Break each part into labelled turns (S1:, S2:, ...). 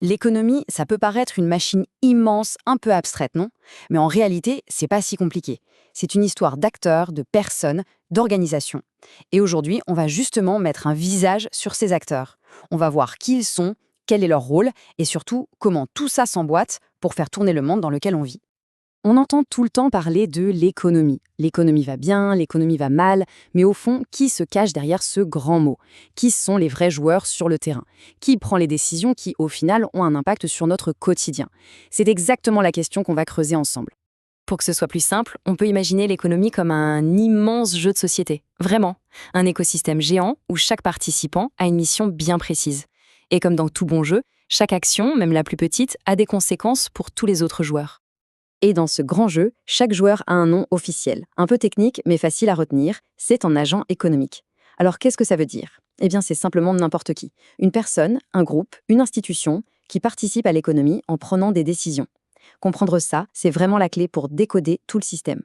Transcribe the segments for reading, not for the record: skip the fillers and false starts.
S1: L'économie, ça peut paraître une machine immense, un peu abstraite, non? Mais en réalité, c'est pas si compliqué. C'est une histoire d'acteurs, de personnes, d'organisations. Et aujourd'hui, on va justement mettre un visage sur ces acteurs. On va voir qui ils sont, quel est leur rôle, et surtout comment tout ça s'emboîte pour faire tourner le monde dans lequel on vit. On entend tout le temps parler de l'économie. L'économie va bien, l'économie va mal, mais au fond, qui se cache derrière ce grand mot? Qui sont les vrais joueurs sur le terrain? Qui prend les décisions qui, au final, ont un impact sur notre quotidien? C'est exactement la question qu'on va creuser ensemble. Pour que ce soit plus simple, on peut imaginer l'économie comme un immense jeu de société. Vraiment, un écosystème géant où chaque participant a une mission bien précise. Et comme dans tout bon jeu, chaque action, même la plus petite, a des conséquences pour tous les autres joueurs. Et dans ce grand jeu, chaque joueur a un nom officiel. Un peu technique, mais facile à retenir, c'est un agent économique. Alors qu'est-ce que ça veut dire? Eh bien, c'est simplement n'importe qui. Une personne, un groupe, une institution qui participe à l'économie en prenant des décisions. Comprendre ça, c'est vraiment la clé pour décoder tout le système.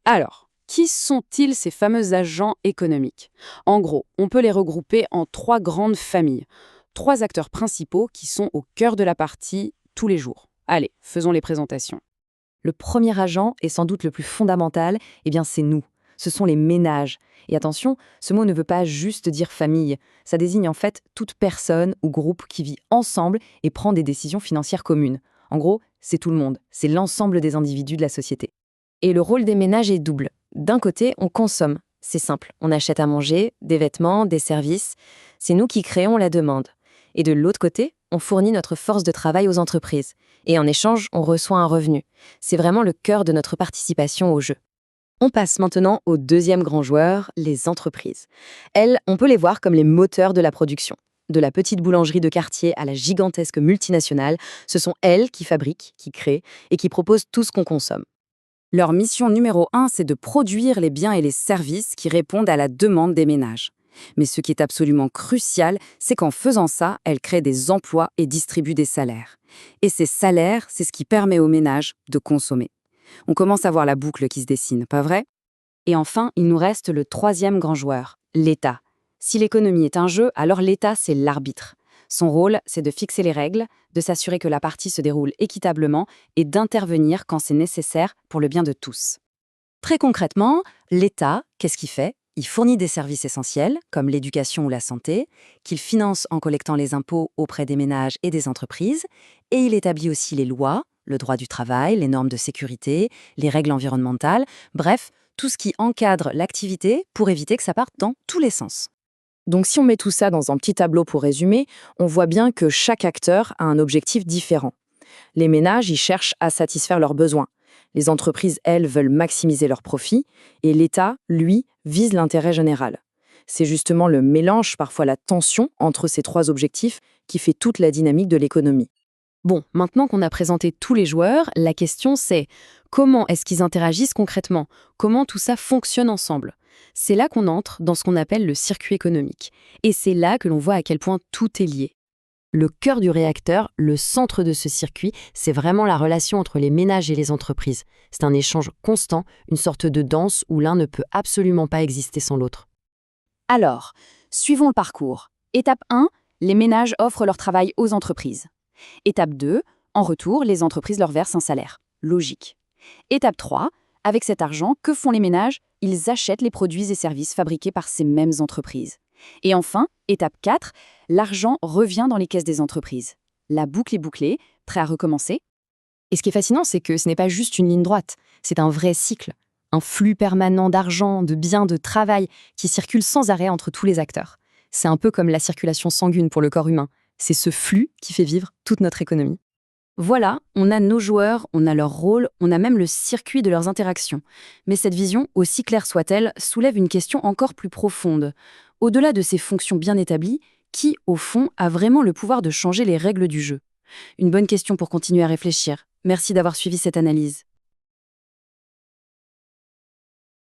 S2: Alors, qui sont-ils ces fameux agents économiques? En gros, on peut les regrouper en trois grandes familles. Trois acteurs principaux qui sont au cœur de la partie tous les jours. Allez, faisons les présentations.
S1: Le premier agent, et sans doute le plus fondamental, eh bien c'est nous. Ce sont les ménages. Et attention, ce mot ne veut pas juste dire famille. Ça désigne en fait toute personne ou groupe qui vit ensemble et prend des décisions financières communes. En gros, c'est tout le monde. C'est l'ensemble des individus de la société. Et le rôle des ménages est double. D'un côté, on consomme. C'est simple. On achète à manger, des vêtements, des services. C'est nous qui créons la demande. Et de l'autre côté, on fournit notre force de travail aux entreprises. Et en échange, on reçoit un revenu. C'est vraiment le cœur de notre participation au jeu. On passe maintenant au deuxième grand joueur, les entreprises. Elles, on peut les voir comme les moteurs de la production. De la petite boulangerie de quartier à la gigantesque multinationale, ce sont elles qui fabriquent, qui créent et qui proposent tout ce qu'on consomme. Leur mission numéro 1, c'est de produire les biens et les services qui répondent à la demande des ménages. Mais ce qui est absolument crucial, c'est qu'en faisant ça, elles créent des emplois et distribuent des salaires. Et ces salaires, c'est ce qui permet aux ménages de consommer. On commence à voir la boucle qui se dessine, pas vrai? Et enfin, il nous reste le troisième grand joueur, l'État. Si l'économie est un jeu, alors l'État, c'est l'arbitre. Son rôle, c'est de fixer les règles, de s'assurer que la partie se déroule équitablement et d'intervenir quand c'est nécessaire pour le bien de tous. Très concrètement, l'État, qu'est-ce qu'il fait? Il fournit des services essentiels, comme l'éducation ou la santé, qu'il finance en collectant les impôts auprès des ménages et des entreprises, et il établit aussi les lois, le droit du travail, les normes de sécurité, les règles environnementales, bref, tout ce qui encadre l'activité pour éviter que ça parte dans tous les sens. Donc si on met tout ça dans un petit tableau pour résumer, on voit bien que chaque acteur a un objectif différent. Les ménages y cherchent à satisfaire leurs besoins. Les entreprises, elles, veulent maximiser leurs profits et l'État, lui, vise l'intérêt général. C'est justement le mélange, parfois la tension entre ces trois objectifs qui fait toute la dynamique de l'économie. Bon, maintenant qu'on a présenté tous les joueurs, la question c'est comment est-ce qu'ils interagissent concrètement? Comment tout ça fonctionne ensemble? C'est là qu'on entre dans ce qu'on appelle le circuit économique. Et c'est là que l'on voit à quel point tout est lié. Le cœur du réacteur, le centre de ce circuit, c'est vraiment la relation entre les ménages et les entreprises. C'est un échange constant, une sorte de danse où l'un ne peut absolument pas exister sans l'autre. Alors, suivons le parcours. Étape 1, les ménages offrent leur travail aux entreprises. Étape 2, en retour, les entreprises leur versent un salaire. Logique. Étape 3, avec cet argent, que font les ménages? Ils achètent les produits et services fabriqués par ces mêmes entreprises. Et enfin, étape 4, l'argent revient dans les caisses des entreprises. La boucle est bouclée, prêt à recommencer. Et ce qui est fascinant, c'est que ce n'est pas juste une ligne droite, c'est un vrai cycle. Un flux permanent d'argent, de biens, de travail qui circule sans arrêt entre tous les acteurs. C'est un peu comme la circulation sanguine pour le corps humain. C'est ce flux qui fait vivre toute notre économie. Voilà, on a nos joueurs, on a leur rôle, on a même le circuit de leurs interactions. Mais cette vision, aussi claire soit-elle, soulève une question encore plus profonde. Au-delà de ces fonctions bien établies, qui, au fond, a vraiment le pouvoir de changer les règles du jeu? Une bonne question pour continuer à réfléchir. Merci d'avoir suivi cette analyse.